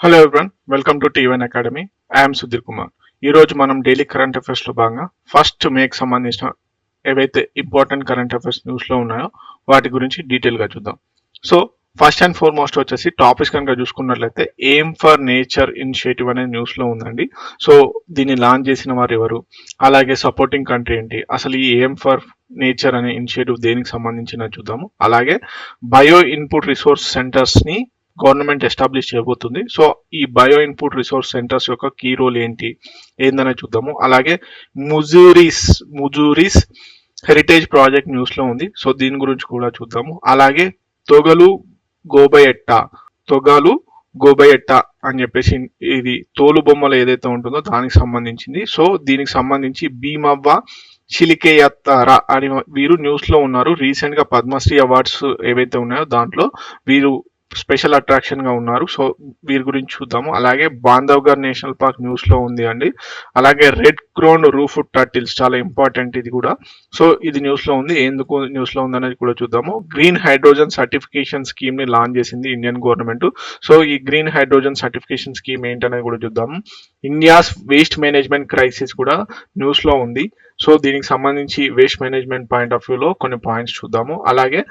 Hello everyone, welcome to T one academy. I'm Sudheer Kumar. ఈ రోజు మనం డైలీ కరెంట్ అఫైర్స్ లో భాగంగా ఫస్ట్ మేక్ సంబంధించిన ఏవైతే ఇంపార్టెంట్ కరెంట్ అఫైర్స్ న్యూస్ లో ఉన్నాయో వాటి గురించి డీటెయిల్ గా చూద్దాం. సో ఫస్ట్ అండ్ ఫార్మోస్ట్ వచ్చేసి టాపిక్స్ కనుక చూసుకున్నట్లయితే ఎయిమ్ ఫర్ నేచర్ ఇనిషియేటివ్ అనే న్యూస్ లో ఉందండి. సో దీన్ని లాంచ్ చేసిన వారు ఎవరు, అలాగే సపోర్టింగ్ కంట్రీ ఏంటి, అసలు ఈ ఎయిమ్ ఫర్ నేచర్ అనే ఇనిషియేటివ్ దేనికి సంబంధించిన చూద్దాము. అలాగే బయో ఇన్పుట్ రిసోర్స్ సెంటర్స్ ని గవర్నమెంట్ ఎస్టాబ్లిష్ చేయబోతుంది. సో ఈ బయో ఇన్పుట్ రిసోర్స్ సెంటర్స్ యొక్క కీ రోల్ ఏందనే చూద్దాము. అలాగే ముజూరిస్ హెరిటేజ్ ప్రాజెక్ట్ న్యూస్ లో ఉంది. సో దీని గురించి కూడా చూద్దాము. అలాగే తొగలు తొగలు గోబయెట్ట అని చెప్పేసి ఇది తోలు బొమ్మలు ఏదైతే ఉంటుందో దానికి సంబంధించింది. సో దీనికి సంబంధించి భీమవ్వ చిలికేయత్తారా అని వీరు న్యూస్ లో ఉన్నారు. రీసెంట్ గా పద్మశ్రీ అవార్డ్స్ ఏవైతే ఉన్నాయో దాంట్లో వీరు స్పెషల్ అట్రాక్షన్ గా ఉన్నారు. సో వీరి గురించి చూద్దాము. అలాగే బాంధవ్గర్ నేషనల్ పార్క్ న్యూస్ లో ఉంది అండి. అలాగే రెడ్ క్రోన్ రూఫ్ టర్టిల్స్ చాలా ఇంపార్టెంట్ ఇది కూడా. సో ఇది న్యూస్ లో ఉంది. ఎందుకు న్యూస్ లో ఉంది అనేది కూడా చూద్దాము. గ్రీన్ హైడ్రోజన్ సర్టిఫికేషన్ స్కీమ్ ని లాంచ్ చేసింది ఇండియన్ గవర్నమెంట్. సో ఈ గ్రీన్ హైడ్రోజన్ సర్టిఫికేషన్ స్కీమ్ ఏంటనేది కూడా చూద్దాము. ఇండియాస్ వేస్ట్ మేనేజ్మెంట్ క్రైసిస్ కూడా న్యూస్ లో ఉంది. సో దీనికి సంబంధించి వేస్ట్ మేనేజ్మెంట్ పాయింట్ ఆఫ్ వ్యూలో కొన్ని పాయింట్స్ చూద్దాము. అలాగే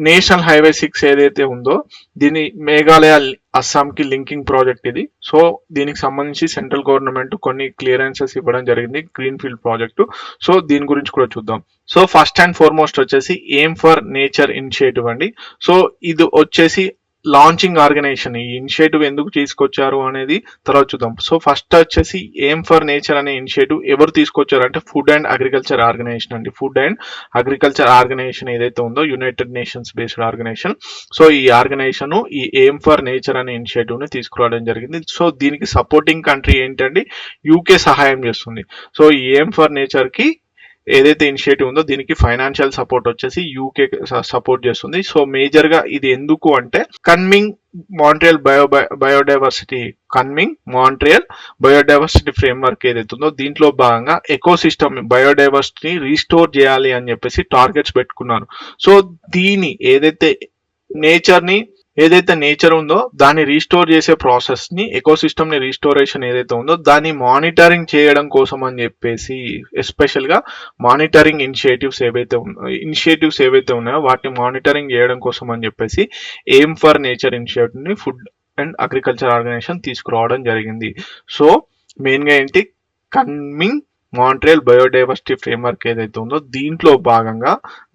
నేషనల్ హైవే 6 ఏదైతే ఉందో దీని మేఘాలయ అస్సాంకి లింకింగ్ ప్రాజెక్ట్ ఇది. సో దీనికి సంబంధించి సెంట్రల్ గవర్నమెంట్ కొన్ని క్లియరెన్సెస్ ఇవ్వడం జరిగింది గ్రీన్ ఫీల్డ్ ప్రాజెక్టు. సో దీని గురించి కూడా చూద్దాం. సో ఫస్ట్ అండ్ ఫార్మోస్ట్ వచ్చేసి ఎయిమ్ ఫర్ నేచర్ ఇనిషియేటివ్ అండి. సో ఇది వచ్చేసి లాంచింగ్ ఆర్గనైజేషన్. ఈ ఇనిషియేటివ్ ఎందుకు తీసుకొచ్చారు అనేది తర్వాత చూద్దాం. సో ఫస్ట్ వచ్చేసి ఎయిమ్ ఫర్ నేచర్ అనే ఇనిషియేటివ్ ఎవరు తీసుకొచ్చారు అంటే ఫుడ్ అండ్ అగ్రికల్చర్ ఆర్గనైజేషన్ అండి. ఫుడ్ అండ్ అగ్రికల్చర్ ఆర్గనైజేషన్ ఏదైతే ఉందో united nations based organisation. So ఈ ఆర్గనైజేషన్ ఈ ఎయిమ్ ఫర్ నేచర్ అనే ఇనిషియేటివ్ ని తీసుకురావడం జరిగింది. సో దీనికి సపోర్టింగ్ కంట్రీ ఏంటండి, యూకే సహాయం చేస్తుంది. సో ఈ ఎయిమ్ ఫర్ నేచర్ కి ఏదైతే ఇనిషియేటివ్ ఉందో దీనికి ఫైనాన్షియల్ సపోర్ట్ వచ్చేసి యూకే సపోర్ట్ చేస్తుంది. సో మేజర్ గా ఇది ఎందుకు అంటే కన్మింగ్ మాంట్రియల్ బయోడైవర్సిటీ ఫ్రేమ్వర్క్ ఏదైతే ఉందో దీంట్లో భాగంగా ఎకోసిస్టమ్ బయోడైవర్సిటీని రీస్టోర్ చేయాలి అని చెప్పేసి టార్గెట్స్ పెట్టుకున్నారు. సో దీని ఏదైతే నేచర్ ఉందో దాన్ని రీస్టోర్ చేసే ప్రాసెస్ ని, ఎకోసిస్టమ్ ని రీస్టోరేషన్ ఏదైతే ఉందో దాన్ని మానిటరింగ్ చేయడం కోసం అని చెప్పేసి ఎస్పెషల్ గా మానిటరింగ్ ఇనిషియేటివ్స్ ఏవైతే ఉన్నాయో వాటిని మానిటరింగ్ చేయడం కోసం అని చెప్పేసి ఎయిమ్ ఫర్ నేచర్ ఇనిషియేటివ్ ని ఫుడ్ అండ్ అగ్రికల్చర్ ఆర్గనైజేషన్ తీసుకురావడం జరిగింది. సో మెయిన్ గా ఏంటి, కన్మింగ్ మాంట్రియల్ బయోడైవర్సిటీ ఫ్రేమ్వర్క్ ఏదైతే ఉందో దీంట్లో భాగంగా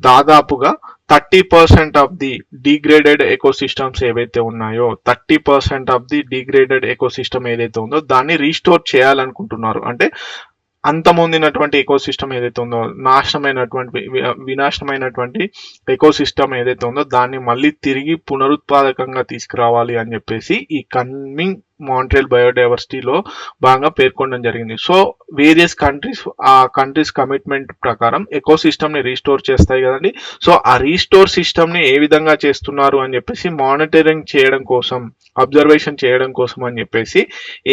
దాదాపుగా 30% ఆఫ్ ది డిగ్రేడెడ్ ఎకోసిస్టమ్స్ ఏవైతే ఉన్నాయో 30% ఆఫ్ ది డిగ్రేడెడ్ ఎకోసిస్టమ్ ఏదైతే ఉందో దాన్ని రీస్టోర్ చేయాలనుకుంటున్నారు. అంటే అంతమొందినటువంటి ఎకోసిస్టమ్ ఏదైతే ఉందో, వినాశనమైనటువంటి ఎకోసిస్టమ్ ఏదైతే ఉందో దాన్ని మళ్ళీ తిరిగి పునరుత్పాదకంగా తీసుకురావాలి అని చెప్పేసి ఈ కన్మింగ్ మాంట్రియల్ బయోడైవర్సిటీలో భాగంగా పేర్కొనడం జరిగింది. సో వేరియస్ కంట్రీస్ కమిట్మెంట్ ప్రకారం ఎకోసిస్టమ్ ని రీస్టోర్ చేస్తాయి కదండి. సో ఆ రీస్టోర్ సిస్టమ్ ని ఏ విధంగా చేస్తున్నారు అని చెప్పేసి మానిటరింగ్ చేయడం కోసం, అబ్జర్వేషన్ చేయడం కోసం అని చెప్పేసి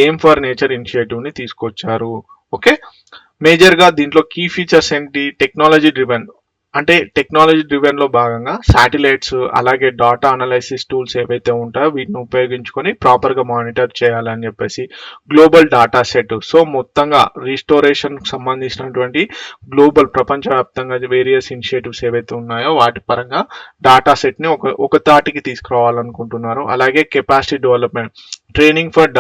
ఎయిమ్ ఫర్ నేచర్ ఇనిషియేటివ్ ని తీసుకొచ్చారు. ఓకే, మేజర్ గా దీంట్లో కీ ఫీచర్స్ ఏంటి, టెక్నాలజీ డ్రివెన్ లో భాగంగా శాటిలైట్స్ అలాగే డాటా అనాలైసిస్ టూల్స్ ఏవైతే ఉంటాయో వీటిని ఉపయోగించుకొని ప్రాపర్ గా మానిటర్ చేయాలని చెప్పేసి గ్లోబల్ డాటా సెట్. సో మొత్తంగా రీస్టోరేషన్ సంబంధించినటువంటి గ్లోబల్ ప్రపంచవ్యాప్తంగా వేరియస్ ఇనిషియేటివ్స్ ఏవైతే ఉన్నాయో వాటి పరంగా డాటా సెట్ ని ఒక తాటికి తీసుకురావాలనుకుంటున్నారు. అలాగే capacity development, training for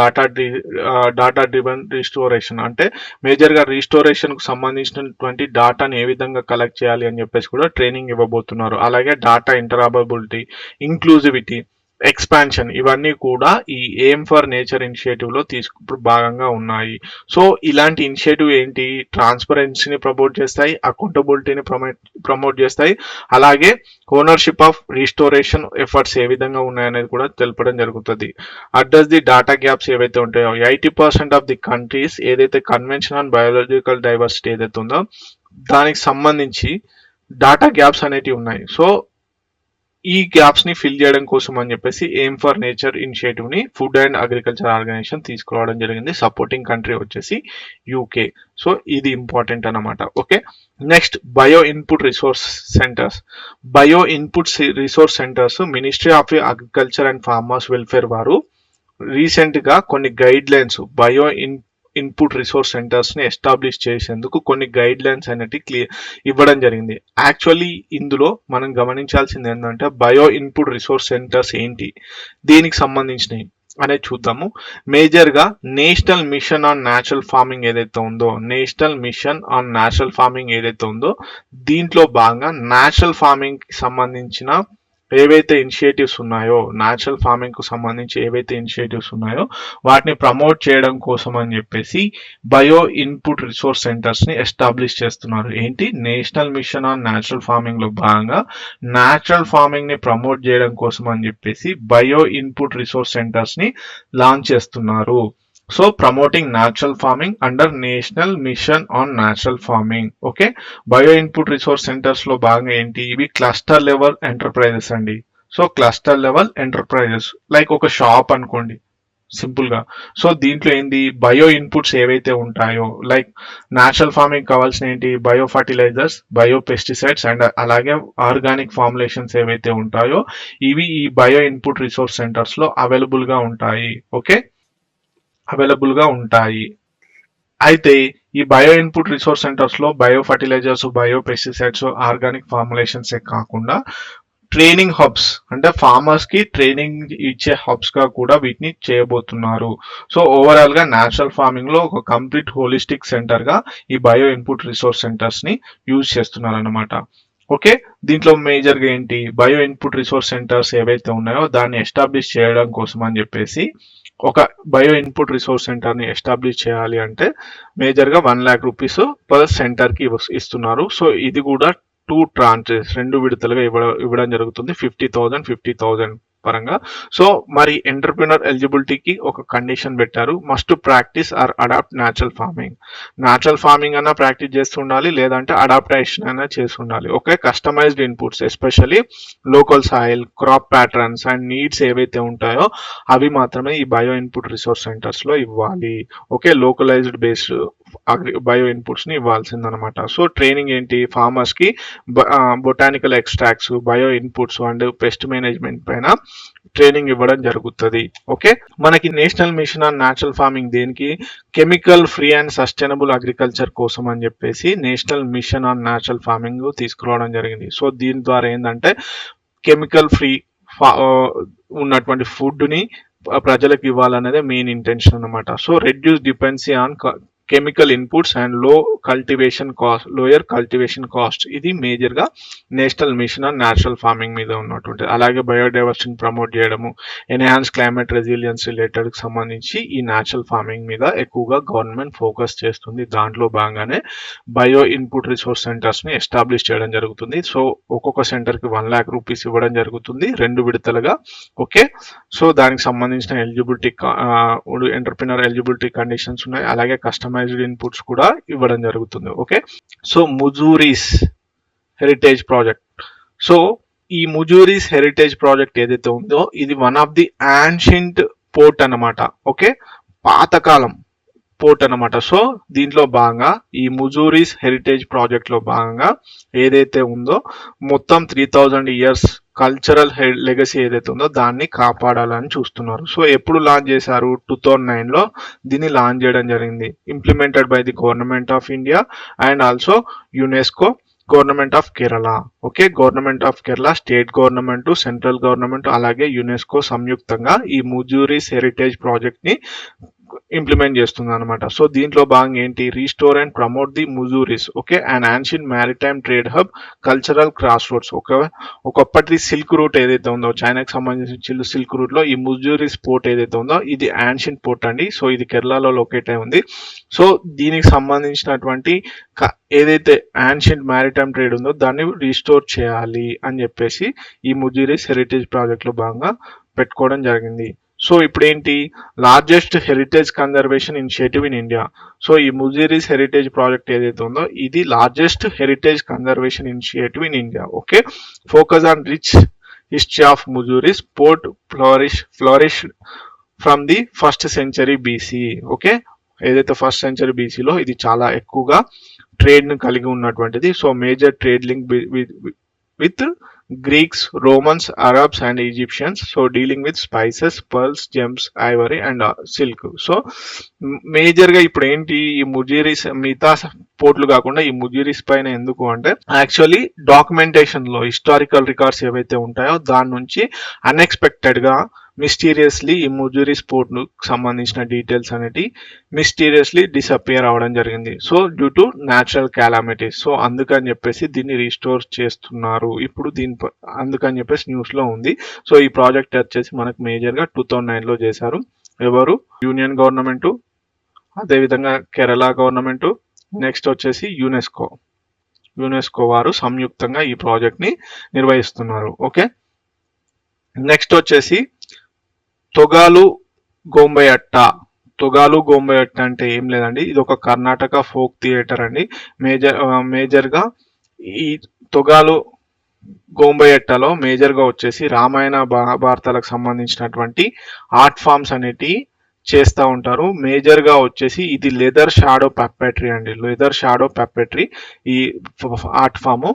data driven restoration, అంటే మేజర్ గా రిస్టోరేషన్ కు సంబంధించినటువంటి డాటాని ఏ విధంగా కలెక్ట్ చేయాలి అని చెప్పేసి కూడా ట్రైనింగ్ ఇవ్వబోతున్నారు. అలాగే డాటా ఇంటరాపరబిలిటీ, ఇంక్లూజివిటీ, ఎక్స్పాన్షన్ ఇవన్నీ కూడా ఈ ఎయిమ్ ఫర్ నేచర్ ఇనిషియేటివ్ లో భాగంగా ఉన్నాయి. సో ఇలాంటి ఇనిషియేటివ్ ఏంటి, ట్రాన్స్పరెన్సీని ప్రమోట్ చేస్తాయి, అకౌంటబిలిటీని ప్రమోట్ చేస్తాయి, అలాగే ఓనర్షిప్ ఆఫ్ రిస్టోరేషన్ ఎఫర్ట్స్ ఏ విధంగా ఉన్నాయనేది కూడా తెలపడం జరుగుతుంది. అడ్రస్ ది డాటా గ్యాప్స్ ఏవైతే ఉంటాయో 80% ఆఫ్ ది కంట్రీస్ ఏదైతే కన్వెన్షన్ ఆన్ బయోలాజికల్ డైవర్సిటీ ఏదైతే ఉందో దానికి సంబంధించి డాటా గ్యాప్స్ అనేటివి ఉన్నాయి. సో ఈ గ్యాప్స్ ని ఫిల్ చేయడం కోసం అని చెప్పేసి ఎయిమ్ ఫర్ నేచర్ ఇనిషియేటివ్ ని ఫుడ్ అండ్ అగ్రికల్చర్ ఆర్గనైజేషన్ తీసుకురావడం జరిగింది. సపోర్టింగ్ కంట్రీ వచ్చేసి యూకే. సో ఇది ఇంపార్టెంట్ అన్నమాట. Okay, next bio input resource centres ministry of agriculture and farmers welfare వారు రీసెంట్ గా కొన్ని guide lines input resource centres ని ఎస్టాబ్లిష్ చేసేందుకు కొన్ని గైడ్ లైన్స్ అనేవి ఇవ్వడం జరిగింది. యాక్చువల్లీ ఇందులో మనం గమనించాల్సింది ఏంటంటే బయో ఇన్పుట్ రిసోర్స్ సెంటర్స్ ఏంటి, దీనికి సంబంధించినవి అనేది చూద్దాము. మేజర్ గా national mission on natural farming ఏదైతే ఉందో, దీంట్లో భాగంగా న్యాచురల్ ఫార్మింగ్ కి సంబంధించిన ఏవైతే ఇనిషియేటివ్స్ ఉన్నాయో, వాటిని ప్రమోట్ చేయడం కోసం అని చెప్పేసి బయో ఇన్పుట్ రిసోర్స్ సెంటర్స్ ని ఎస్టాబ్లిష్ చేస్తున్నారు. ఏంటి, national mission on natural farming లో భాగంగా న్యాచురల్ ఫార్మింగ్ ని ప్రమోట్ చేయడం కోసం అని చెప్పేసి బయో ఇన్పుట్ రిసోర్స్ సెంటర్స్ ని లాంచ్ చేస్తున్నారు. So promoting natural farming under national mission on natural farming. Okay, bio input resource centres లో భాగంగా ఏంటి, ఇవి క్లస్టర్ లెవెల్ ఎంటర్ప్రైజెస్ అండి. So cluster level enterprises like ఒక షాప్ అనుకోండి సింపుల్ గా. సో దీంట్లో ఏంది, బయో ఇన్పుట్స్ ఏవైతే ఉంటాయో, లైక్ న్యాచురల్ ఫార్మింగ్ కావాల్సిన ఏంటి, bio fertilisers, bio pesticides and అలాగే ఆర్గానిక్ ఫార్ములేషన్స్ ఏవైతే ఉంటాయో ఇవి ఈ బయో ఇన్పుట్ రిసోర్స్ సెంటర్స్ లో అవైలబుల్ గా ఉంటాయి. అయితే ఈ బయో ఇన్పుట్ రిసోర్స్ సెంటర్స్ లో bio fertilisers, bio pesticides, organic formulations కాకుండా ట్రైనింగ్ హబ్స్, అంటే ఫార్మర్స్ కి ట్రైనింగ్ ఇచ్చే హబ్స్ గా కూడా వీటిని చేయబోతున్నారు. సో ఓవరాల్ గా నేచురల్ ఫార్మింగ్ లో ఒక కంప్లీట్ హోలిస్టిక్ సెంటర్ గా ఈ బయో ఇన్పుట్ రిసోర్స్ సెంటర్స్ ని యూజ్ చేస్తున్నారు అన్నమాట. ఓకే, దీంట్లో మేజర్ గా ఏంటి, బయో ఇన్పుట్ రిసోర్స్ సెంటర్స్ ఏవైతే ఉన్నాయో దాన్ని ఎస్టాబ్లిష్ చేయడం కోసం అని చెప్పేసి ఒక బయో ఇన్పుట్ రిసోర్స్ సెంటర్ ని ఎస్టాబ్లిష్ చేయాలి అంటే మేజర్ గా 1 lakh రూపీస్ పర్ సెంటర్ కి ఇస్తున్నారు. సో ఇది కూడా 2 ట్రాంచెస్, 2 విడతలుగా ఇవ్వడం జరుగుతుంది, 50,000 పరంగా. సో మరి ఎంటర్ప్రినర్ ఎలిజిబిలిటీకి ఒక కండిషన్ పెట్టారు, must practice or adopt natural farming అన్నా ప్రాక్టీస్ చేస్తుండాలి, లేదంటే అడాప్టేషన్ అయినా చేసి ఉండాలి. Okay, customised inputs especially local soil, crop patterns and needs ఏవైతే ఉంటాయో అవి మాత్రమే ఈ బయో ఇన్పుట్ రిసోర్స్ సెంటర్స్ లో ఇవ్వాలి. Okay, localised based bio inputs ని ఇవ్వాల్సిందనమాట. సో ట్రైనింగ్ ఏంటి, ఫార్మర్స్ కి botanical extracts, bio inputs and pest management పైన ట్రైనింగ్ ఇవ్వడం జరుగుతుంది. ఓకే, మనకి national mission on natural farming దేనికి, chemical free and sustainable agriculture కోసం అని చెప్పేసి national mission on natural farming తీసుకురావడం జరిగింది. సో దీని ద్వారా ఏంటంటే కెమికల్ ఫ్రీ ఉన్నటువంటి ఫుడ్ ని ప్రజలకు ఇవ్వాలనేదే మెయిన్ ఇంటెన్షన్ అనమాట. So reduce dependency on chemical inputs and lower cultivation cost, ఇది మేజర్ గా national mission on natural farming మీద ఉన్నటువంటి. అలాగే బయోడైవర్సిటీని ప్రమోట్ చేయడము, ఎన్హాన్స్ క్లైమేట్ రెసిలియన్స్ రిలేటెడ్ కి సంబంధించి ఈ న్యాచురల్ ఫార్మింగ్ మీద ఎక్కువగా గవర్నమెంట్ ఫోకస్ చేస్తుంది. దాంట్లో భాగంగానే బయో ఇన్పుట్ రిసోర్స్ సెంటర్స్ ని ఎస్టాబ్లిష్ చేయడం జరుగుతుంది. సో ఒక్కొక్క సెంటర్ కి 1 lakh రూపీస్ ఇవ్వడం జరుగుతుంది 2 విడతలుగా. ఓకే, సో దానికి సంబంధించిన ఎలిజిబిలిటీ ఎంటర్ప్రినర్ ఎలిజిబిలిటీ కండిషన్స్ ఉన్నాయి, అలాగే కస్టమైజ్డ్ ఇన్పుట్స్ కూడా ఇవ్వడం జరుగుతుంది. Okay, so Muziris heritage project. So ఈ ముజూరీస్ హెరిటేజ్ ప్రాజెక్ట్ ఏదైతే ఉందో ఇది one of the ancient port అన్నమాట. ఓకే, పాతకాలం పోర్ట్ అన్నమాట. సో దీంట్లో భాగంగా ఈ ముజూరీస్ హెరిటేజ్ ప్రాజెక్ట్ లో భాగంగా ఏదైతే ఉందో మొత్తం 3000 years కల్చరల్ లెగసీ ఏదైతే ఉందో దాన్ని కాపాడాలని చూస్తున్నారు. సో ఎప్పుడు లాంచ్ చేశారు, 2009 లో దీన్ని లాంచ్ చేయడం జరిగింది. Implemented by the government of India and also UNESCO, government of Kerala. Okay, government of Kerala, state government, central government అలాగే యునెస్కో సంయుక్తంగా ఈ ముజూరీస్ హెరిటేజ్ ప్రాజెక్ట్ ని ఇంప్లిమెంట్ చేస్తుంది అనమాట. సో దీంట్లో భాగంగా ఏంటి, restore and promote the Muziris. Okay, and ancient maritime trade hub, cultural crossroads. ఒకప్పటి సిల్క్ రూట్ ఏదైతే ఉందో, చైనాకి సంబంధించిన సిల్క్ రూట్ లో ఈ ముజూరీస్ పోర్ట్ ఏదైతే ఉందో ఇది యాన్షియంట్ పోర్ట్ అండి. సో ఇది కేరళలో లొకేట్ అయి ఉంది. సో దీనికి సంబంధించినటువంటి ఏదైతే యాన్షియంట్ మ్యారిటైమ్ ట్రేడ్ ఉందో దాన్ని రీస్టోర్ చేయాలి అని చెప్పేసి ఈ ముజూరీస్ హెరిటేజ్ ప్రాజెక్ట్ లో భాగంగా పెట్టుకోవడం జరిగింది. సో ఇప్పుడు ఏంటి, largest heritage conservation initiative in India. So ఈ ముజూరీస్ హెరిటేజ్ ప్రాజెక్ట్ ఏదైతే ఉందో ఇది largest heritage conservation initiative in India. Okay, focus on rich history of Muziris port flourish from the 1st century BC. Okay, ఏదైతే 1st century BC లో ఇది చాలా ఎక్కువగా trade ను కలిగి ఉన్నటువంటిది. So major trade link with Greeks, Romans, Arabs, and Egyptians. So dealing with spices, pearls, gems, ivory, and silk. So major గా ఇప్పుడు ఏంటి ఈ ముజీరీస్ మిగతా పోర్ట్లు కాకుండా ఈ ముజీరీస్ పైన ఎందుకు అంటే యాక్చువల్లీ డాక్యుమెంటేషన్ లో హిస్టారికల్ రికార్డ్స్ ఏవైతే ఉంటాయో దాని నుంచి అన్ఎక్స్పెక్టెడ్ గా మిస్టీరియస్లీ ఈ ముజూరీస్ పోర్ట్ ను సంబంధించిన డీటెయిల్స్ అనేటి మిస్టీరియస్లీ డిసపియర్ అవడం జరిగింది. So due to natural calamities. So అందుకని చెప్పేసి దీన్ని రీస్టోర్ చేస్తున్నారు ఇప్పుడు అందుకని చెప్పేసి న్యూస్ లో ఉంది. సో ఈ ప్రాజెక్ట్ వచ్చేసి మనకు మేజర్ గా 2009 లో చేశారు. ఎవరు? యూనియన్ గవర్నమెంట్, అదేవిధంగా కేరళ గవర్నమెంట్, నెక్స్ట్ వచ్చేసి యునెస్కో వారు సంయుక్తంగా ఈ ప్రాజెక్ట్ ని నిర్వహిస్తున్నారు. ఓకే, నెక్స్ట్ వచ్చేసి తొగాలు గోంబయట్ట అంటే ఏం లేదండి, ఇది ఒక కర్ణాటక ఫోక్ థియేటర్ అండి. మేజర్ గా ఈ తొగాలు గోంబయట్టలో మేజర్ గా వచ్చేసి రామాయణ మహాభారతాలకు సంబంధించినటువంటి ఆర్ట్ ఫామ్స్ అనేటి చేస్తూ ఉంటారు. మేజర్ గా వచ్చేసి ఇది లెదర్ షాడో పప్పెట్రీ అండి, ఈ ఆర్ట్ ఫామ్.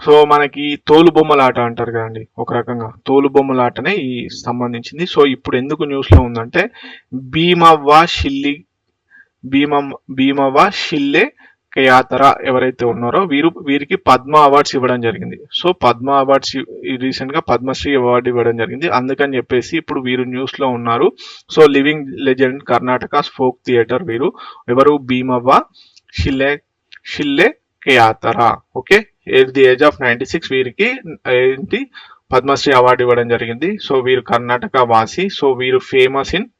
సో మనకి తోలు బొమ్మల ఆట అంటారు కదండి, ఒక రకంగా తోలు బొమ్మల ఆటనే ఈ సంబంధించింది. సో ఇప్పుడు ఎందుకు న్యూస్ లో ఉందంటే భీమవ్వ షిల్లే కేయాతర ఎవరైతే ఉన్నారో వీరికి పద్మ అవార్డ్స్ ఇవ్వడం జరిగింది. సో పద్మ అవార్డ్స్ రీసెంట్ గా పద్మశ్రీ అవార్డు ఇవ్వడం జరిగింది. అందుకని చెప్పేసి ఇప్పుడు వీరు న్యూస్ లో ఉన్నారు. So living legend Karnataka folk theatre వీరు ఎవరు? Bhimavva Shille Kyathara. Okay, at the age of 96 వీరికి ఏంటి పద్మశ్రీ అవార్డు ఇవ్వడం జరిగింది. సో వీరు కర్ణాటక వాసి. సో వీరు ఫేమస్ ఇన్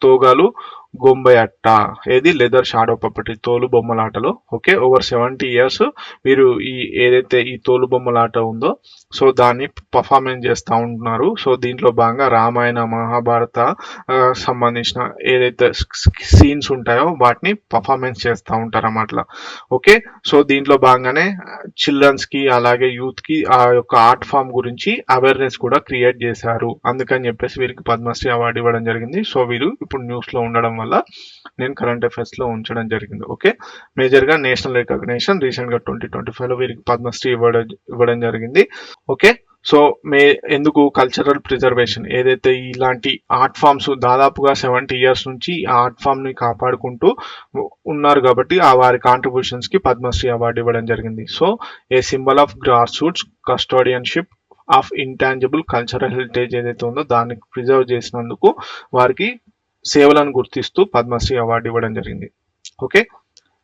తోగాలు గొంబయట్ట, ఏది లెదర్ షాడో పప్పటి తోలు బొమ్మలాటలో. ఓకే, ఓవర్ 70 years వీరు ఏదైతే ఈ తోలు బొమ్మలాట ఉందో సో దాన్ని పర్ఫార్మెన్స్ చేస్తూ ఉంటున్నారు. సో దీంట్లో భాగంగా రామాయణ మహాభారత సంబంధించిన ఏదైతే సీన్స్ ఉంటాయో వాటిని పర్ఫార్మెన్స్ చేస్తూ ఉంటారు అన్నమాట. ఓకే, సో దీంట్లో భాగంగానే చిల్డ్రన్స్ కి అలాగే యూత్ కి ఆ యొక్క ఆర్ట్ ఫామ్ గురించి అవేర్నెస్ కూడా క్రియేట్ చేశారు. అందుకని చెప్పేసి వీరికి పద్మశ్రీ అవార్డు ఇవ్వడం జరిగింది. సో వీరు ఇప్పుడు న్యూస్ లో ఉండడం వల్ల నేను కరెంట్ అఫైర్స్ లో ఉంచడం జరిగింది. ఓకే, మేజర్ గా నేషనల్ రికగ్నిషన్ రీసెంట్ గా 2025 లో వీరికి పద్మశ్రీ ఇవ్వడం జరిగింది. ఓకే, సో ఎందుకు కల్చరల్ ప్రిజర్వేషన్, ఏదైతే ఇలాంటి ఆర్ట్ ఫామ్స్ దాదాపుగా 70 years నుంచి ఆ ఆర్ట్ ఫామ్ ని కాపాడుకుంటూ ఉన్నారు కాబట్టి ఆ వారి కాంట్రిబ్యూషన్స్ కి పద్మశ్రీ అవార్డు ఇవ్వడం జరిగింది. So a symbol of grassroots custodianship of intangible cultural heritage ఏదైతే ఉందో దాన్ని ప్రిజర్వ్ చేసినందుకు వారికి సేవలను గుర్తిస్తూ పద్మశ్రీ అవార్డు ఇవ్వడం జరిగింది. ఓకే,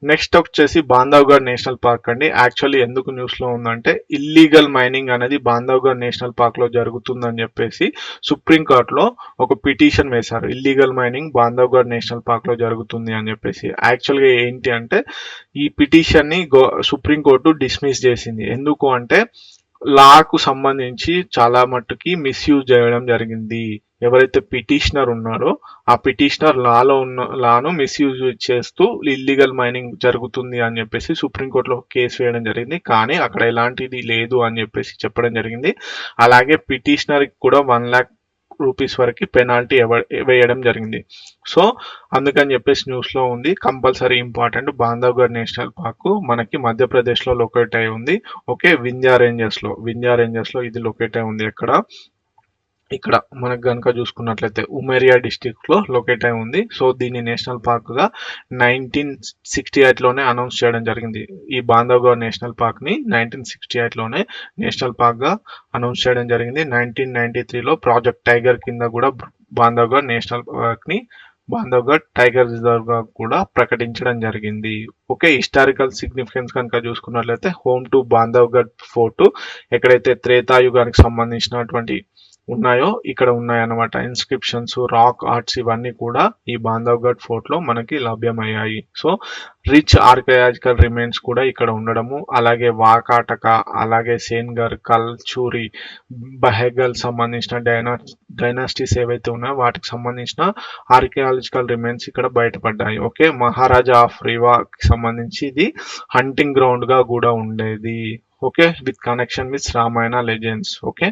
నెక్స్ట్ వచ్చేసి బాంధవ్గఢ్ నేషనల్ పార్క్ అండి. యాక్చువల్లీ ఎందుకు న్యూస్ లో ఉందంటే ఇల్లీగల్ మైనింగ్ అనేది బాంధవ్గఢ్ నేషనల్ పార్క్ లో జరుగుతుందని చెప్పేసి సుప్రీంకోర్టులో ఒక పిటిషన్ వేశారు. Illegal mining Bandhavgarh national park లో జరుగుతుంది అని చెప్పేసి. యాక్చువల్గా ఏంటి అంటే ఈ పిటిషన్ ని సుప్రీంకోర్టు డిస్మిస్ చేసింది. ఎందుకు అంటే లాకు సంబంధించి చాలా మట్టుకి మిస్యూజ్ చేయడం జరిగింది. ఎవరైతే పిటిషనర్ ఉన్నారో ఆ పిటిషనర్ లాను మిస్యూజ్ చేస్తూ ఇల్లీగల్ మైనింగ్ జరుగుతుంది అని చెప్పేసి సుప్రీంకోర్టులో కేసు వేయడం జరిగింది. కానీ అక్కడ ఎలాంటిది లేదు అని చెప్పేసి చెప్పడం జరిగింది. అలాగే పిటిషనర్ కూడా 1 lakh రూపీస్ వరకు పెనాల్టీ వేయడం జరిగింది. సో అందుకని చెప్పేసి న్యూస్ లో ఉంది. Compulsory important, Bandhavgarh national park మనకి మధ్యప్రదేశ్ లో లొకేట్ అయి ఉంది. ఓకే, వింధ్యా రేంజెస్ లో ఇది లొకేట్ అయి ఉంది. ఇక్కడ మనకు కనుక చూసుకున్నట్లయితే ఉమేరియా డిస్ట్రిక్ట్ లో లొకేట్ అయి ఉంది. సో దీన్ని నేషనల్ పార్క్ గా 1968 లోనే అనౌన్స్ చేయడం జరిగింది. ఈ బాంధవ్గఢ్ నేషనల్ పార్క్ ని 1968 లోనే నేషనల్ పార్క్ గా అనౌన్స్ చేయడం జరిగింది. 1993 లో ప్రాజెక్ట్ టైగర్ కింద కూడా బాంధవ్గఢ్ నేషనల్ పార్క్ ని బాంధవ్గఢ్ టైగర్ రిజర్వ్ గా కూడా ప్రకటించడం జరిగింది. ఓకే, హిస్టారికల్ సిగ్నిఫికెన్స్ కనుక చూసుకున్నట్లయితే హోమ్ టు బాంధవ్గఢ్ ఫోర్ట్, ఎక్కడైతే త్రేతాయుగానికి సంబంధించినటువంటి ఉన్నాయో ఇక్కడ ఉన్నాయన్నమాట. ఇన్స్క్రిప్షన్స్, రాక్ ఆర్ట్స్ ఇవన్నీ కూడా ఈ బాంధవ్గఢ్ ఫోర్ట్ లో మనకి లభ్యమయ్యాయి. సో రిచ్ ఆర్కియాలజికల్ రిమైన్స్ కూడా ఇక్కడ ఉండడము, అలాగే వాకాటక, అలాగే సేన్గర్, కల్చూరి, బహెగల్ సంబంధించిన డైనాసిటీస్ ఏవైతే ఉన్నాయో వాటికి సంబంధించిన ఆర్కియాలజికల్ రిమైన్స్ ఇక్కడ బయటపడ్డాయి. ఓకే, మహారాజా ఆఫ్ రీవాకి సంబంధించి ఇది హంటింగ్ గ్రౌండ్ గా కూడా ఉండేది. Okay, with connection with Ramayana legends. Okay,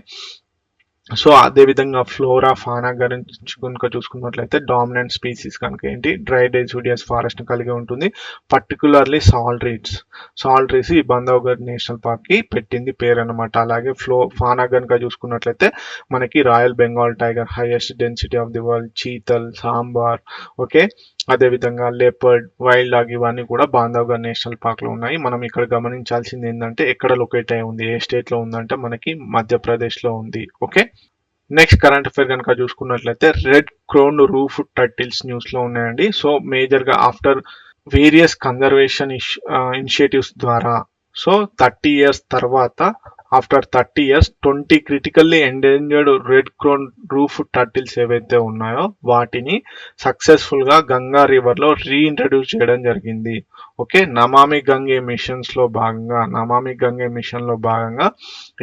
so అదే విధంగా ఫ్లోరా ఫానా గురించి కనుక చూసుకున్నట్లయితే డామినెంట్ స్పీసీస్ కనుక ఏంటి డ్రై డెసిడియస్ ఫారెస్ట్ కలిగి ఉంటుంది. పర్టికులర్లీ సాల్ట్ రీస్ ఈ బంధవ్గఢ్ నేషనల్ పార్క్ కి పెట్టింది పేరు అనమాట. అలాగే ఫానా కనుక చూసుకున్నట్లయితే మనకి royal Bengal tiger, highest density of the world, చీతల్, sambar, okay, అదేవిధంగా లెపర్డ్, వైల్డ్ డాగ్ ఇవన్నీ కూడా బాంధవ్గఢ్ నేషనల్ పార్క్ లో ఉన్నాయి. మనం ఇక్కడ గమనించాల్సింది ఏంటంటే ఎక్కడ లొకేట్ అయి ఉంది, ఏ స్టేట్ లో ఉందంటే మనకి మధ్యప్రదేశ్ లో ఉంది. ఓకే, నెక్స్ట్ కరెంట్ అఫైర్ కనుక చూసుకున్నట్లయితే red crowned roof turtles news లో ఉన్నాయండి. సో మేజర్ గా ఆఫ్టర్ వేరియస్ కన్జర్వేషన్ ఇనిషియేటివ్స్ ద్వారా సో 30 years తర్వాత after 30 years 20 critically endangered red crown roof turtles ఏవైతే ఉన్నాయో వాటిని సక్సెస్ఫుల్ గా గంగా రివర్ లో రీఇంట్రడ్యూస్ చేయడం జరిగింది. ఓకే, నమామి గంగే మిషన్ లో భాగంగా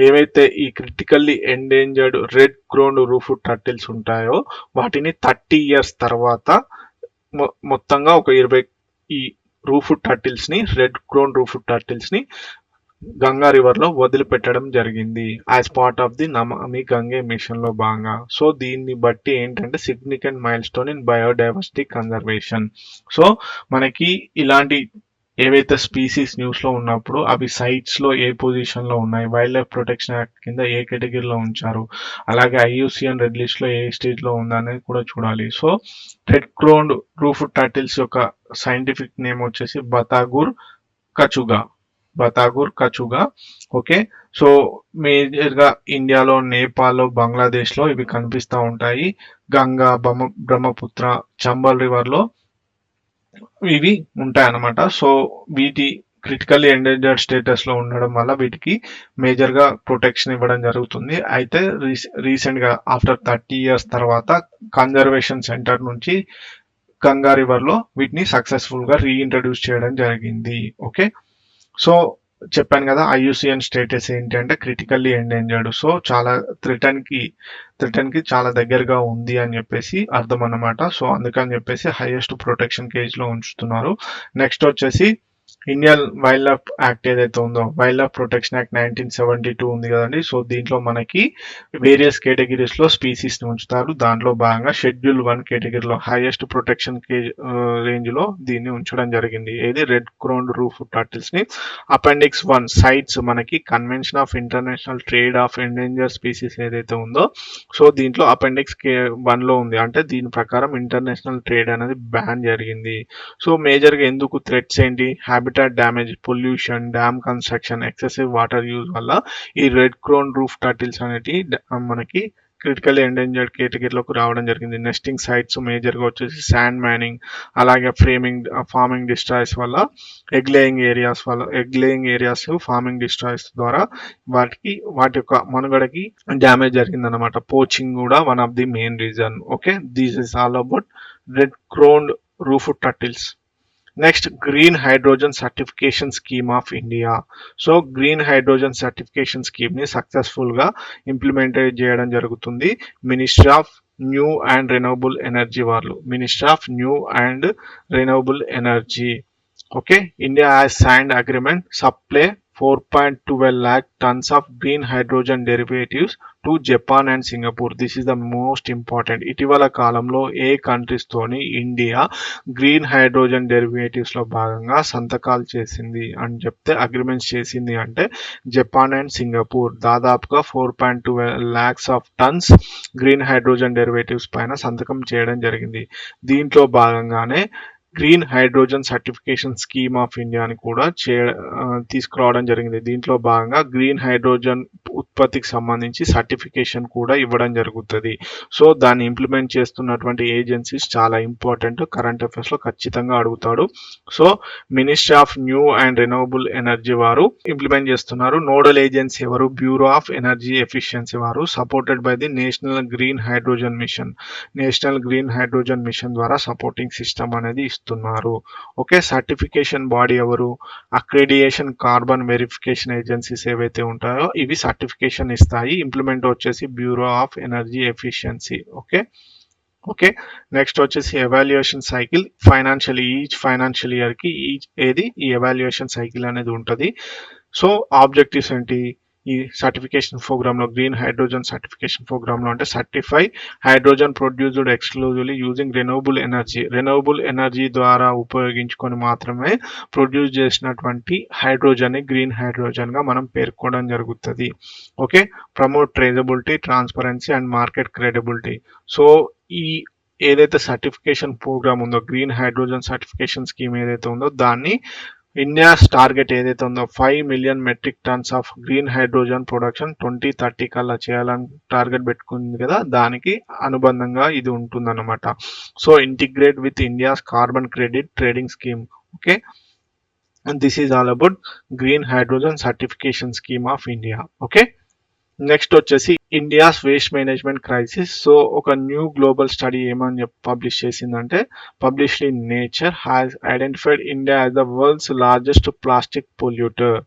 ఏవైతే ఈ critically endangered red crown roof turtles ఉంటాయో వాటిని 30 years తర్వాత మొత్తంగా ఒక 20 ఈ రెడ్ క్రోన్ రూఫ్ టర్టిల్స్ ని గంగా రివర్ లో వదిలిపెట్టడం జరిగింది as part of the Namami Gange machine లో భాగంగా. సో దీన్ని బట్టి ఏంటంటే significant mile stone in biodiversity conservation. So మనకి ఇలాంటి ఏవైతే స్పీసీస్ న్యూస్ లో ఉన్నప్పుడు అవి సైట్స్ లో ఏ పొజిషన్ లో ఉన్నాయి, వైల్డ్ లైఫ్ ప్రొటెక్షన్ యాక్ట్ కింద ఏ కేటగిరీలో ఉంచారు, అలాగే ఐయుసిఎన్ రెడ్ లిస్ట్ లో ఏ స్టేజ్ లో ఉందనేది కూడా చూడాలి. So red crowned roof turtles యొక్క సైంటిఫిక్ నేమ్ వచ్చేసి బతాగుర్ కచుగా. ఓకే, సో మేజర్ గా ఇండియాలో, నేపాల్, బంగ్లాదేశ్ లో ఇవి కనిపిస్తూ ఉంటాయి. గంగా, బ్రహ్మపుత్ర, చంబల్ రివర్ లో ఇవి ఉంటాయన్నమాట. సో వీటి క్రిటికల్లీ ఎండేంజర్డ్ స్టేటస్ లో ఉండడం వల్ల వీటికి మేజర్ గా ప్రొటెక్షన్ ఇవ్వడం జరుగుతుంది. అయితే రీసెంట్ గా ఆఫ్టర్ 30 years తర్వాత కన్జర్వేషన్ సెంటర్ నుంచి గంగా రివర్ లో వీటిని సక్సెస్ఫుల్ గా రీఇంట్రడ్యూస్ చేయడం జరిగింది. ఓకే, సో చెప్పాను కదా ఐయుసిఎన్ స్టేటస్ ఏంటి అంటే క్రిటికల్లీ ఎండేంజర్డ్. సో చాలా థ్రెటన్ కి చాలా దగ్గరగా ఉంది అని చెప్పేసి అర్థం అన్నమాట. సో అందుకని చెప్పేసి హైయెస్ట్ ప్రొటెక్షన్ కేజ్ లో ఉంచుతున్నారు. నెక్స్ట్ వచ్చేసి ఇండియన్ వైల్డ్ లైఫ్ యాక్ట్ ఏదైతే ఉందో వైల్డ్ లైఫ్ ప్రొటెక్షన్ యాక్ట్ 1972 ఉంది కదండి. సో దీంట్లో మనకి వేరియస్ కేటగిరీస్ లో స్పీసీస్ ని ఉంచుతారు. దాంట్లో భాగంగా షెడ్యూల్ 1 కేటగిరీలో హైయెస్ట్ ప్రొటెక్షన్ రేంజ్ లో దీన్ని ఉంచడం జరిగింది. ఏది రెడ్ క్రోన్డ్ రూఫ్ టర్టిల్స్ ని. అపెండిక్స్ 1 సైట్స్ మనకి convention of international trade of endanger species ఏదైతే ఉందో సో దీంట్లో అపెండిక్స్ 1 లో ఉంది. అంటే దీని ప్రకారం ఇంటర్నేషనల్ ట్రేడ్ అనేది బ్యాన్ జరిగింది. సో మేజర్ గా ఎందుకు థ్రెట్స్ ఏంటి, habitat damage, pollution, dam construction, excessive water use వల్ల ఈ రెడ్ క్రోన్ రూఫ్ టర్టిల్స్ అనేటి మనకి క్రిటికల్ ఎండేంజర్డ్ కేటగిరీలోకి రావడం జరిగింది. నెస్టింగ్ సైట్స్ మేజర్ గా వచ్చేసి శాండ్ మైనింగ్, అలాగే ఫార్మింగ్ డిస్ట్రాయ్స్ వల్ల egg laying areas farming destroys ద్వారా వాటి యొక్క మనుగడకి డ్యామేజ్ జరిగింది అనమాట. పోచింగ్ కూడా one of the main reason. Okay, this is all about red crowned roof turtles. Next green hydrogen certification scheme of India. So green hydrogen certification scheme ని successful గా implement చేయడం జరుగుతుంది ministry of new and renewable energy. Okay, India has signed agreement supply 4.12 lakh tons of green hydrogen derivatives to Japan and Singapore. This is the most important. ఇటీవల కాలంలో ఏ countries తోని India green hydrogen derivatives లో భాగంగా సంతకాలు చేసింది అని చెప్తే agreements చేసింది అంటే జపాన్ అండ్ సింగపూర్. దాదాపుగా 4.12 lakhs of tons green hydrogen derivatives పైన సంతకం చేయడం జరిగింది. దీంట్లో భాగంగానే green hydrogen certification scheme of India అని కూడా తీసుకురావడం జరిగింది. దీంట్లో భాగంగా గ్రీన్ హైడ్రోజన్ ఉత్పత్తికి సంబంధించి సర్టిఫికేషన్ కూడా ఇవ్వడం జరుగుతుంది. సో దాన్ని ఇంప్లిమెంట్ చేస్తున్నటువంటి ఏజెన్సీస్ చాలా ఇంపార్టెంట్, కరెంట్ అఫైర్స్ లో ఖచ్చితంగా అడుగుతాడు. So ministry of new and renewable energy వారు ఇంప్లిమెంట్ చేస్తున్నారు. నోడల్ ఏజెన్సీ ఎవరు, బ్యూరో ఆఫ్ ఎనర్జీ ఎఫిషియన్సీ వారు, supported by the national green hydrogen mission ద్వారా సపోర్టింగ్ సిస్టమ్ అనేది ఇస్తున్నారు. ఓకే, సర్టిఫికేషన్ బాడీ ఎవరు, అక్రెడియేషన్ కార్బన్ వెరిఫికేషన్ ఏజెన్సీస్ ఏవైతే ఉంటాయో ఇవి సర్టిఫికేషన్ ఇస్తాయి. ఇంప్లిమెంట్ వచ్చేసి bureau of energy efficiency. Okay, next వచ్చేసి evaluation cycle. Each financial year కి ఈ ఎవాల్యుయేషన్ సైకిల్ అనేది ఉంటుంది. సో ఆబ్జెక్టివ్స్ ఏంటి, ఈ సర్టిఫికేషన్ ప్రోగ్రామ్ లో, గ్రీన్ హైడ్రోజన్ సర్టిఫికేషన్ ప్రోగ్రామ్ లో అంటే certify hydrogen produced exclusively using renewable energy ద్వారా ఉపయోగించుకొని మాత్రమే ప్రొడ్యూస్ చేసినటువంటి హైడ్రోజన్ ని గ్రీన్ హైడ్రోజన్ గా మనం పేర్కొనడం జరుగుతుంది. Okay, promote traceability, transparency and market credibility. So ఈ ఏదైతే సర్టిఫికేషన్ ప్రోగ్రామ్ ఉందో, గ్రీన్ హైడ్రోజన్ సర్టిఫికేషన్ స్కీమ్ ఏదైతే ఉందో, దాన్ని ఇండియాస్ టార్గెట్ ఏదైతే ఉందో 5 million metric tons of green hydrogen production 2030 కల్లా చేయాలని టార్గెట్ పెట్టుకుంది కదా, దానికి అనుబంధంగా ఇది ఉంటుందన్నమాట. So integrate with India's carbon credit trading scheme. Okay, and this is all about green hydrogen certification scheme of India. Okay, next వచ్చేసి India's waste management crisis. So ఒక న్యూ గ్లోబల్ స్టడీ ఏమని publish చేసిందంటే, published in Nature, has identified India as the world's largest plastic polluter.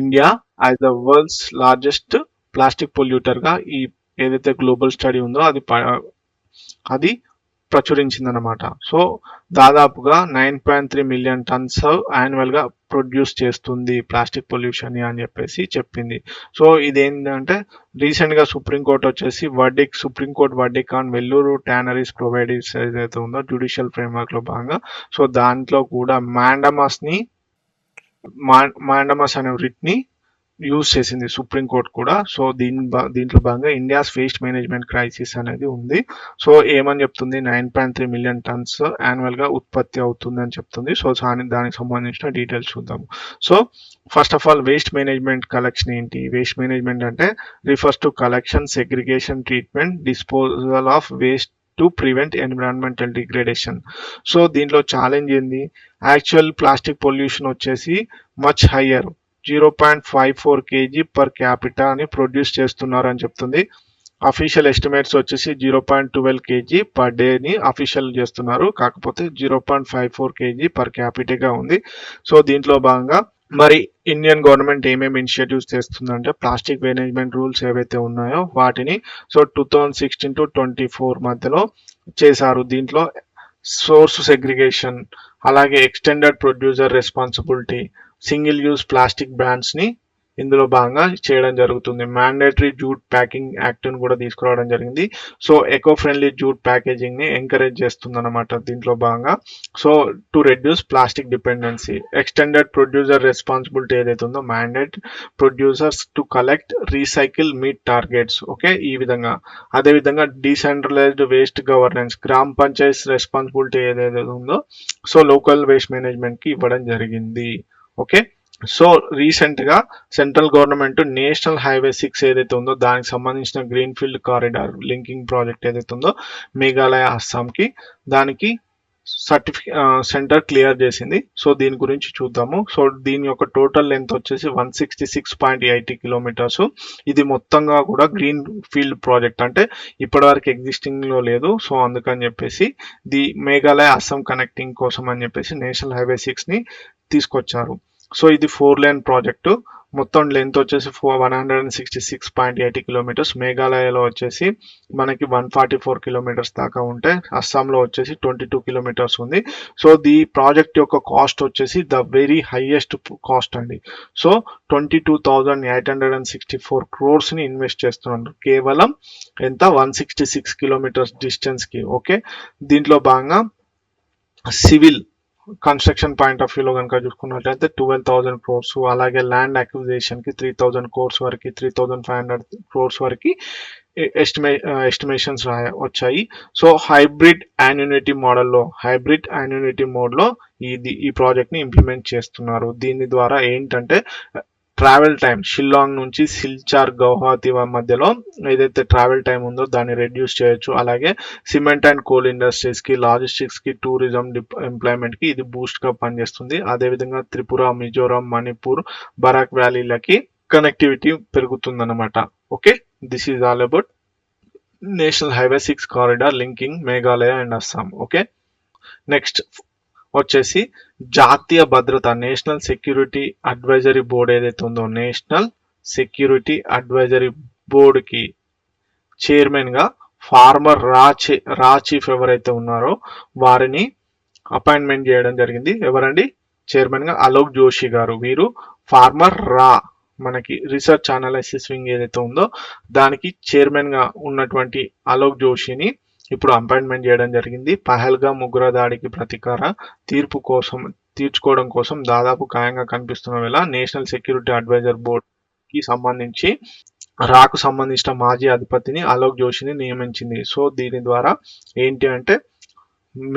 India as the world's largest plastic polluter గా ఈ ఏదైతే global study ఉందో అది ప్రచురించిందనమాట. So దాదాపుగా 9.3 million tons annual గా ప్రొడ్యూస్ చేస్తుంది ప్లాస్టిక్ పొల్యూషన్ అని చెప్పేసి చెప్పింది. సో ఇదేంటంటే రీసెంట్ గా సుప్రీంకోర్టు వచ్చేసి Supreme Court verdict on Vellore tanneries providers ఏదైతే ఉందో జ్యుడిషియల్ ఫ్రేమ్వర్క్ లో భాగంగా, సో దాంట్లో కూడా మాండమస్ అనే రిట్ ని యూజ్ చేసింది సుప్రీంకోర్టు కూడా. సో దీంట్లో భాగంగా ఇండియాస్ వేస్ట్ మేనేజ్మెంట్ క్రైసిస్ అనేది ఉంది. సో ఏమని చెప్తుంది, 9.3 మిలియన్ టన్స్ యాన్యువల్ గా ఉత్పత్తి అవుతుంది అని చెప్తుంది. సో దానికి సంబంధించిన డీటెయిల్స్ చూద్దాము. So first of all waste management collection ఏంటి? వేస్ట్ మేనేజ్మెంట్ అంటే refers to collection, segregation, treatment, disposal of waste to prevent environmental degradation. So దీంట్లో ఛాలెంజ్ ఏంది, యాక్చువల్ ప్లాస్టిక్ పొల్యూషన్ వచ్చేసి much higher 0.54 kg per capita అని produce చేస్తున్నారు అని చెప్తుంది. Official estimates వచ్చేసి 0.12 kg పర్ డే ని అఫీషియల్ చేస్తున్నారు, కాకపోతే 0.54 kg పర్ క్యాపిటగా ఉంది. సో దీంట్లో భాగంగా మరి ఇండియన్ గవర్నమెంట్ ఏమేమి ఇనిషియేటివ్స్ చేస్తుందంటే, ప్లాస్టిక్ మేనేజ్మెంట్ రూల్స్ ఏవైతే ఉన్నాయో వాటిని 2016 to 24 మధ్యలో చేశారు. దీంట్లో సోర్స్ సెగ్రిగేషన్, అలాగే extended producer responsibility, single use plastic bans ని ఇందులో భాగంగా చేయడం జరుగుతుంది. మ్యాండేటరీ జూట్ ప్యాకింగ్ యాక్ట్ ని కూడా తీసుకురావడం జరిగింది. So eco friendly jute packaging ని ఎంకరేజ్ చేస్తుంది అనమాట దీంట్లో భాగంగా. So to reduce plastic dependency, extended producer responsibility ఏదైతే ఉందో, mandate producers to collect, recycle, meet targets. Okay, ఈ విధంగా. అదేవిధంగా డీసెంట్రలైజ్డ్ వేస్ట్ గవర్నెన్స్, గ్రామ పంచాయత్ రెస్పాన్సిబిలిటీ ఏదైతే ఉందో, సో లోకల్ వేస్ట్ మేనేజ్మెంట్ కి ఇవ్వడం జరిగింది. ఓకే, సో రీసెంట్ గా సెంట్రల్ గవర్నమెంట్ నేషనల్ హైవే 6 ఏదైతే ఉందో దానికి సంబంధించిన green field corridor linking project ఏదైతే ఉందో మేఘాలయ, అస్సాంకి, దానికి సెంటర్ క్లియర్ చేసింది. సో దీని గురించి చూద్దాము. సో దీని యొక్క టోటల్ లెంత్ వచ్చేసి 166.80 కిలోమీటర్స్. ఇది మొత్తంగా కూడా గ్రీన్ ఫీల్డ్ ప్రాజెక్ట్, అంటే ఇప్పటివరకు ఎగ్జిస్టింగ్ లో లేదు. సో అందుకని చెప్పేసి మేఘాలయ అస్సాం కనెక్టింగ్ కోసం అని చెప్పేసి నేషనల్ హైవే 6 ని తీసుకొచ్చారు. సో ఇది 4 లేన్ ప్రాజెక్టు, మొత్తం లెంత్ వచ్చేసి 166.80 కిలోమీటర్స్. మేఘాలయలో వచ్చేసి మనకి 144 కిలోమీటర్స్ దాకా ఉంటే, అస్సాంలో వచ్చేసి 22 కిలోమీటర్స్ ఉంది. సో ఈ ప్రాజెక్ట్ యొక్క కాస్ట్ వచ్చేసి ద వెరీ హైయెస్ట్ కాస్ట్ అండి. సో 22,864 crores ని ఇన్వెస్ట్ చేస్తున్నారు కేవలం ఎంత, 166 కిలోమీటర్స్ డిస్టెన్స్ కి. ఓకే, దీంట్లో భాగంగా సివిల్ కన్స్ట్రక్షన్ పాయింట్ ఆఫ్ వ్యూలో కనుక చూసుకున్నట్లయితే 12,000 crores, అలాగే ల్యాండ్ అక్విజిషన్ కి 3,000 crores వరకు, 3,500 crores వరకు ఎస్టిమేషన్స్ వచ్చాయి. సో హైబ్రిడ్ యాన్యునిటీ మోడ్లో ఈ ప్రాజెక్ట్ ని ఇంప్లిమెంట్ చేస్తున్నారు. దీని ద్వారా ఏంటంటే ట్రావెల్ టైం, షిల్లాంగ్ నుంచి సిల్చార్, గౌహతి మధ్యలో ఏదైతే ట్రావెల్ టైం ఉందో దాన్ని రెడ్యూస్ చేయొచ్చు. అలాగే సిమెంట్ అండ్ కోల్ ఇండస్ట్రీస్ కి, లాజిస్టిక్స్ కి, టూరిజం ఎంప్లాయ్మెంట్ కి ఇది బూస్ట్ గా పనిచేస్తుంది. అదేవిధంగా త్రిపుర, మిజోరాం, మణిపూర్, బరాక్ వ్యాలీలకి కనెక్టివిటీ పెరుగుతుంది అనమాట. Okay, this is all about national highway 6 corridor linking Meghalaya and Assam. Okay, next వచ్చేసి జాతీయ భద్రత, నేషనల్ సెక్యూరిటీ అడ్వైజరీ బోర్డ్ ఏదైతే ఉందో, నేషనల్ సెక్యూరిటీ అడ్వైజరీ బోర్డ్ కి చైర్మన్ గా ఫార్మర్ రా చీఫ్ ఎవరైతే ఉన్నారో వారిని అపాయింట్మెంట్ చేయడం జరిగింది. ఎవరండి? చైర్మన్ గా అలోక్ జోషి గారు. వీరు ఫార్మర్ రా మనకి రీసెర్చ్ అనాలిసిస్ వింగ్ ఏదైతే ఉందో దానికి చైర్మన్గా ఉన్నటువంటి అలోక్ జోషిని ఇప్పుడు అపాయింట్మెంట్ చేయడం జరిగింది. పహల్గామ్ ఉగ్ర దాడికి ప్రతీకార తీర్చుకోవడం కోసం దాదాపు ఖాయంగా కనిపిస్తున్న వేళ నేషనల్ సెక్యూరిటీ అడ్వైజర్ బోర్డ్ కి సంబంధించి రాకు సంబంధించిన మాజీ అధిపతిని అలోక్ జోషిని నియమించింది. సో దీని ద్వారా ఏంటి అంటే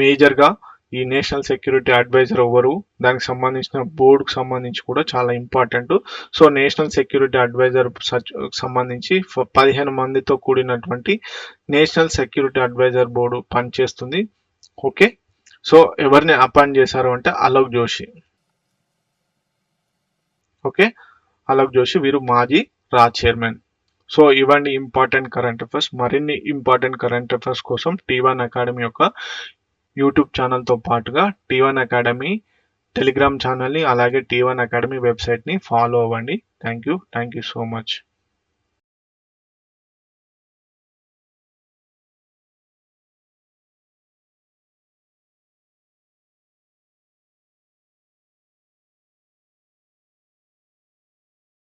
మేజర్గా ఈ నేషనల్ సెక్యూరిటీ అడ్వైజర్ ఎవరు, దానికి సంబంధించిన బోర్డుకు సంబంధించి కూడా చాలా important. So national security adviser సంబంధించి 15 మందితో కూడినటువంటి నేషనల్ సెక్యూరిటీ అడ్వైజర్ బోర్డు పనిచేస్తుంది. ఓకే, సో ఎవరిని అపాయింట్ చేశారు అంటే అలోక్ జోషి. ఓకే, అలోక్ జోషి వీరు మాజీ రా చైర్మన్. సో ఇవన్నీ ఇంపార్టెంట్ కరెంట్ అఫైర్స్. మరిన్ని ఇంపార్టెంట్ కరెంట్ అఫైర్స్ కోసం T1 అకాడమీ యొక్క యూట్యూబ్ ఛానల్తో పాటుగా T1 అకాడమీ టెలిగ్రామ్ ఛానల్ని అలాగే T1 అకాడమీ వెబ్సైట్ని ఫాలో అవ్వండి. Thank you so much.